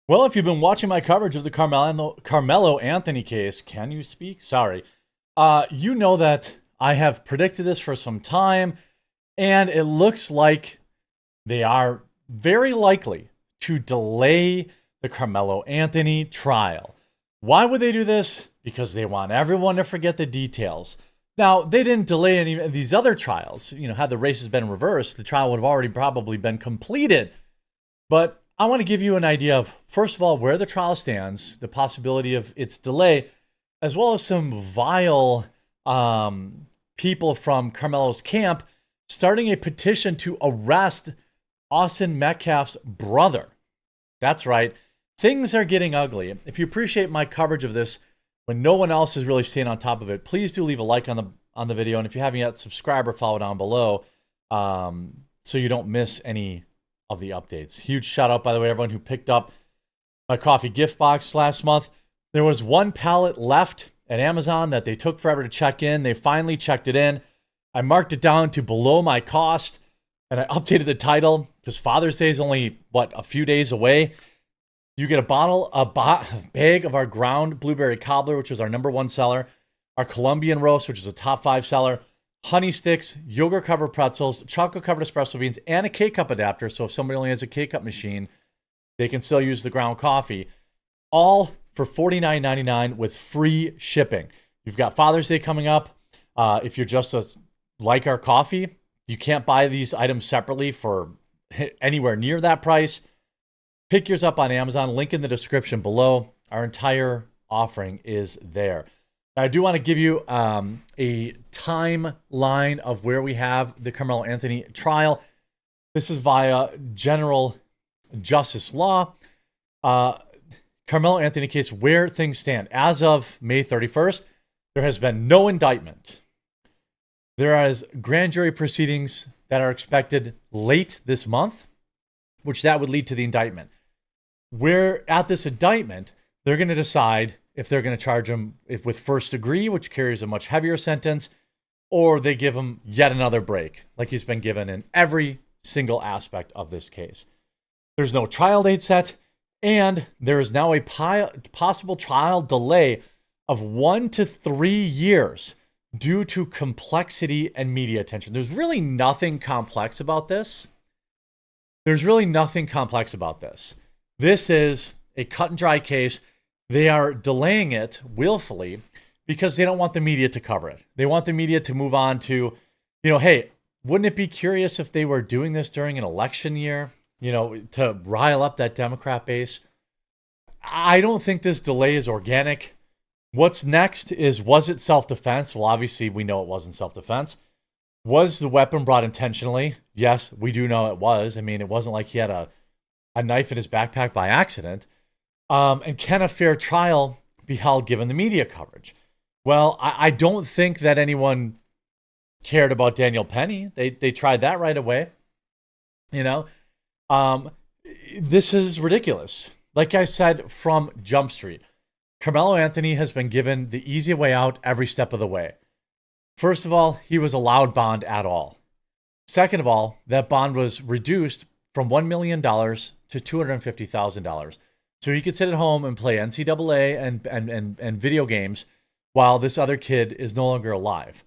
Well, if you've been watching my coverage of the Carmelo Anthony case, can you speak? Sorry. You know that I have predicted this for some time, and it looks like they are very likely to delay the Carmelo Anthony trial. Why would they do this? Because they want everyone to forget the details. Now, they didn't delay any of these other trials. Had the races been reversed, the trial would have already probably been completed. But I want to give you an idea of, first of all, where the trial stands, the possibility of its delay, as well as some vile people from Carmelo's camp starting a petition to arrest Austin Metcalf's brother. That's right. Things are getting ugly. If you appreciate my coverage of this when no one else is really staying on top of it, please do leave a like on the video. And if you haven't yet, subscribe or follow down below so you don't miss any of the updates. Huge shout out, by the way, everyone who picked up my coffee gift box last month. There was one pallet left at Amazon that they took forever to check in. They finally checked it in. I marked it down to below my cost, and I updated the title because Father's Day is only, a few days away. You get a bag of our ground blueberry cobbler, which was our #1 seller, our Colombian roast, which is a top 5 seller, honey sticks, yogurt covered pretzels, chocolate covered espresso beans, and a K-cup adapter. So if somebody only has a K-cup machine, they can still use the ground coffee. All for $49.99 with free shipping. You've got Father's Day coming up. If you're just like our coffee, you can't buy these items separately for anywhere near that price. Pick yours up on Amazon. Link in the description below. Our entire offering is there. Now, I do want to give you a timeline of where we have the Carmelo Anthony trial. This is via general justice law. Carmelo Anthony case, where things stand. As of May 31st, there has been no indictment. There is grand jury proceedings that are expected late this month, which that would lead to the indictment. Where at this indictment, they're going to decide if they're going to charge him with first degree, which carries a much heavier sentence, or they give him yet another break, like he's been given in every single aspect of this case. There's no trial date set, and there is now a possible trial delay of 1 to 3 years due to complexity and media attention. There's really nothing complex about this. This is a cut and dry case. They are delaying it willfully because they don't want the media to cover it. They want the media to move on to, hey, wouldn't it be curious if they were doing this during an election year, to rile up that Democrat base? I don't think this delay is organic. What's next is, was it self-defense? Well, obviously, we know it wasn't self-defense. Was the weapon brought intentionally? Yes, we do know it was. I mean, it wasn't like he had a knife in his backpack by accident. And can a fair trial be held given the media coverage? Well, I don't think that anyone cared about Daniel Penny. They tried that right away. This is ridiculous. Like I said from Jump Street, Carmelo Anthony has been given the easy way out every step of the way. First of all, he was allowed bond at all. Second of all, that bond was reduced from $1 million to $250,000. So he could sit at home and play NCAA and video games while this other kid is no longer alive.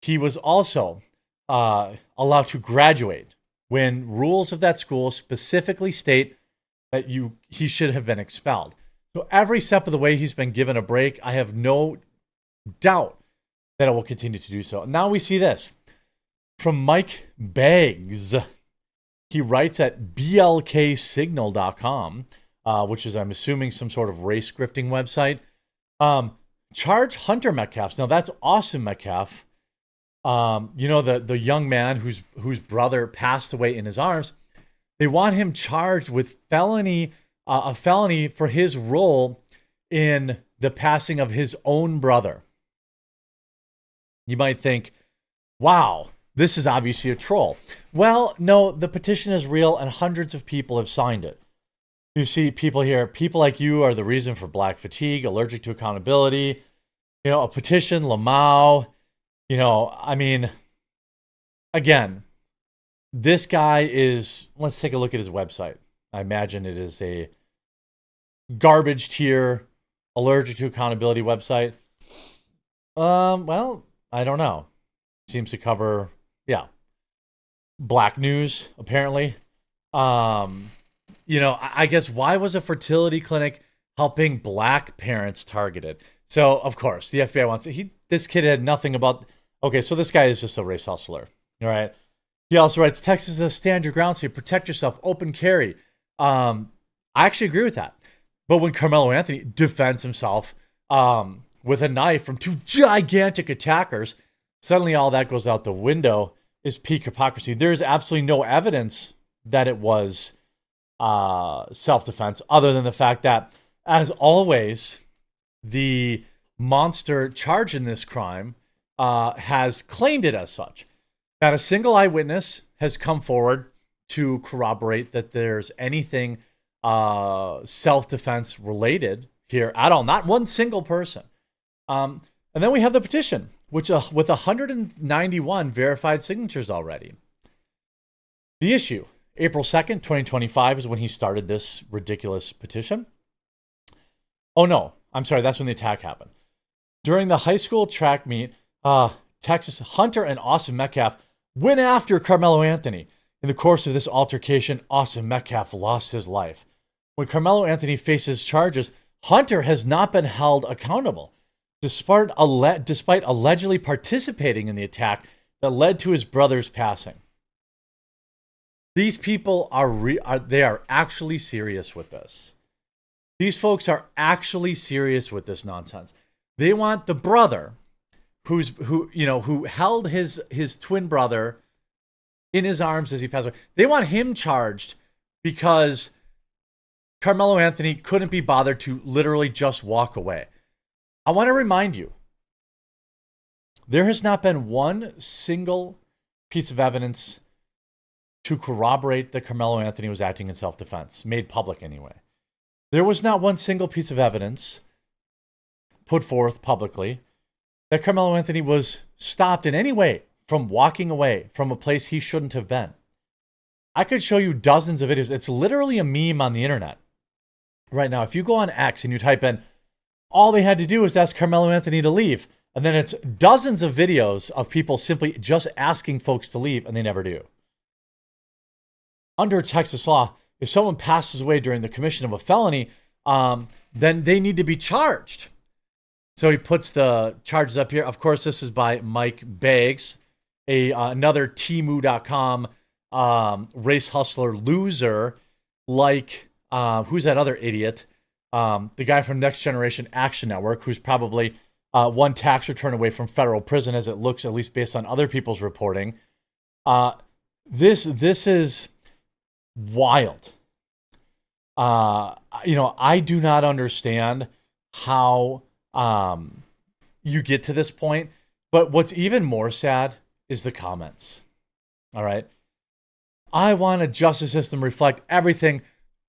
He was also allowed to graduate when rules of that school specifically state that he should have been expelled. So every step of the way, he's been given a break. I have no doubt that it will continue to do so. Now we see this from Mike Beggs. He writes at blksignal.com, which is, I'm assuming, some sort of race grifting website. Charge Hunter Metcalf. Now that's Austin Metcalf. The young man whose brother passed away in his arms. They want him charged with a felony for his role in the passing of his own brother. You might think, wow, this is obviously a troll. Well, no, the petition is real and hundreds of people have signed it. You see people here, people like you are the reason for black fatigue, allergic to accountability, a petition, Lamau, again, this guy is, let's take a look at his website. I imagine it is garbage tier, allergic to accountability website. Well, I don't know. Seems to cover, yeah, black news, apparently. I guess why was a fertility clinic helping black parents targeted? So, of course, the FBI wants this kid had nothing about. Okay, so this guy is just a race hustler. All right. He also writes, Texas is a stand your ground, so you protect yourself, open carry. I actually agree with that. But when Karmelo Anthony defends himself with a knife from two gigantic attackers, suddenly all that goes out the window. Is peak hypocrisy. There's absolutely no evidence that it was self-defense, other than the fact that, as always, the monster charged in this crime has claimed it as such. Not a single eyewitness has come forward to corroborate that there's anything self-defense related here at all. Not one single person. And then we have the petition, which with 191 verified signatures already. The issue, April 2nd, 2025 is when he started this ridiculous petition. Oh no, I'm sorry, that's when the attack happened. During the high school track meet, Texas Hunter and Austin Metcalf went after Karmelo Anthony. In the course of this altercation, Austin Metcalf lost his life. When Karmelo Anthony faces charges, Hunter has not been held accountable, despite allegedly participating in the attack that led to his brother's passing. These people are actually serious with this. These folks are actually serious with this nonsense. They want the brother who held his twin brother in his arms as he passed away. They want him charged because Karmelo Anthony couldn't be bothered to literally just walk away. I want to remind you, there has not been one single piece of evidence to corroborate that Karmelo Anthony was acting in self-defense, made public anyway. There was not one single piece of evidence put forth publicly that Karmelo Anthony was stopped in any way from walking away from a place he shouldn't have been. I could show you dozens of videos. It's literally a meme on the internet right now. If you go on X and you type in, all they had to do was ask Karmelo Anthony to leave. And then it's dozens of videos of people simply just asking folks to leave, and they never do. Under Texas law, if someone passes away during the commission of a felony, then they need to be charged. So he puts the charges up here. Of course, this is by Mike Baggs, another Temu.com race hustler loser, like who's that other idiot? The guy from Next Generation Action Network, who's probably one tax return away from federal prison, as it looks, at least based on other people's reporting. This is wild. I do not understand how you get to this point, but what's even more sad is the comments. All right. I want a justice system reflect everything,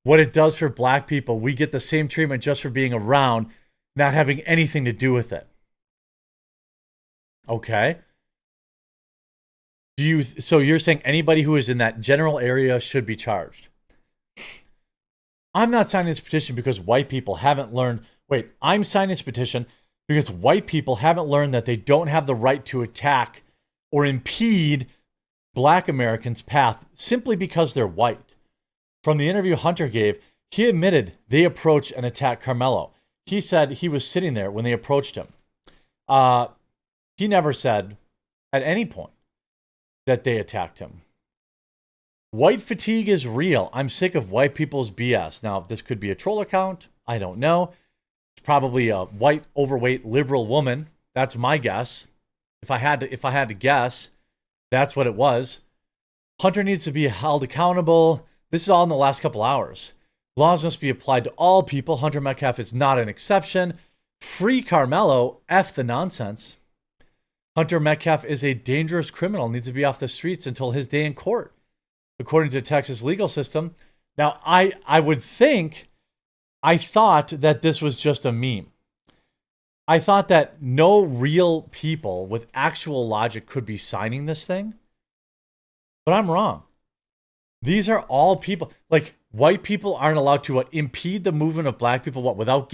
what it does for black people. We get the same treatment just for being around, not having anything to do with it. Okay. So you're saying anybody who is in that general area should be charged? I'm not signing this petition because white people haven't learned. Wait, I'm signing this petition because white people haven't learned that they don't have the right to attack or impede black Americans' path simply because they're white. From the interview Hunter gave, he admitted they approached and attacked Karmelo. He said he was sitting there when they approached him. He never said at any point that they attacked him. White fatigue is real. I'm sick of white people's BS. Now, this could be a troll account. I don't know. It's probably a white, overweight, liberal woman. That's my guess. If I had to guess, that's what it was. Hunter needs to be held accountable. This is all in the last couple hours. Laws must be applied to all people. Hunter Metcalf is not an exception. Free Karmelo. F the nonsense. Hunter Metcalf is a dangerous criminal, needs to be off the streets until his day in court, according to the Texas legal system. Now, I thought that this was just a meme. I thought that no real people with actual logic could be signing this thing. But I'm wrong. These are all people. Like, white people aren't allowed to impede the movement of black people without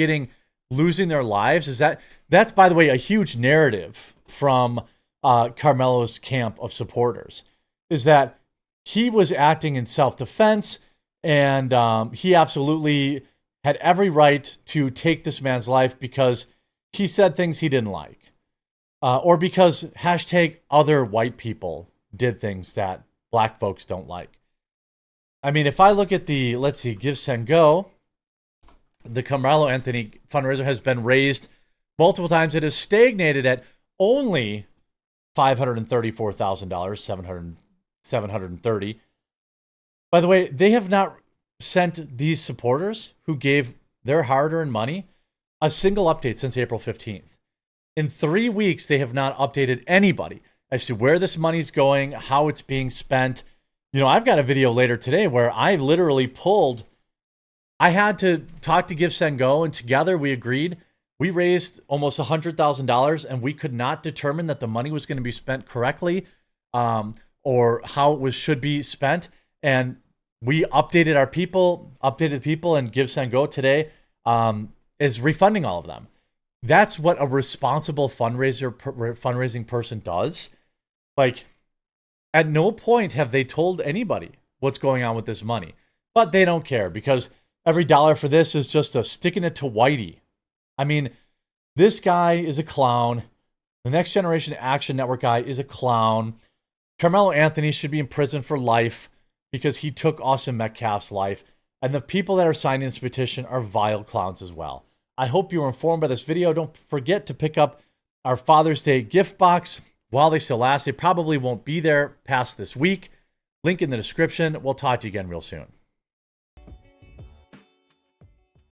losing their lives? That's, by the way, a huge narrative from Karmelo's camp of supporters, is that he was acting in self-defense, and he absolutely had every right to take this man's life because he said things he didn't like. Or because hashtag other white people did things that black folks don't like. I mean, if I look at the, let's see, Give, Send, Go, the Karmelo Anthony fundraiser has been raised multiple times. It has stagnated at only $534,000, $730. By the way, they have not sent these supporters who gave their hard-earned money a single update since April 15th. In 3 weeks, they have not updated anybody as to where this money's going, how it's being spent. You know, I've got a video later today where I literally I had to talk to Give, Send, Go, and together we agreed. We raised almost $100,000, and we could not determine that the money was going to be spent correctly, or how it should be spent. And we updated people, and Give, Send, Go today is refunding all of them. That's what a responsible fundraising person does. Like, at no point have they told anybody what's going on with this money. But they don't care, because every dollar for this is just sticking it to Whitey. I mean, this guy is a clown. The Next Generation Action Network guy is a clown. Karmelo Anthony should be in prison for life because he took Austin Metcalf's life. And the people that are signing this petition are vile clowns as well. I hope you were informed by this video. Don't forget to pick up our Father's Day gift box while they still last. They probably won't be there past this week. Link in the description. We'll talk to you again real soon.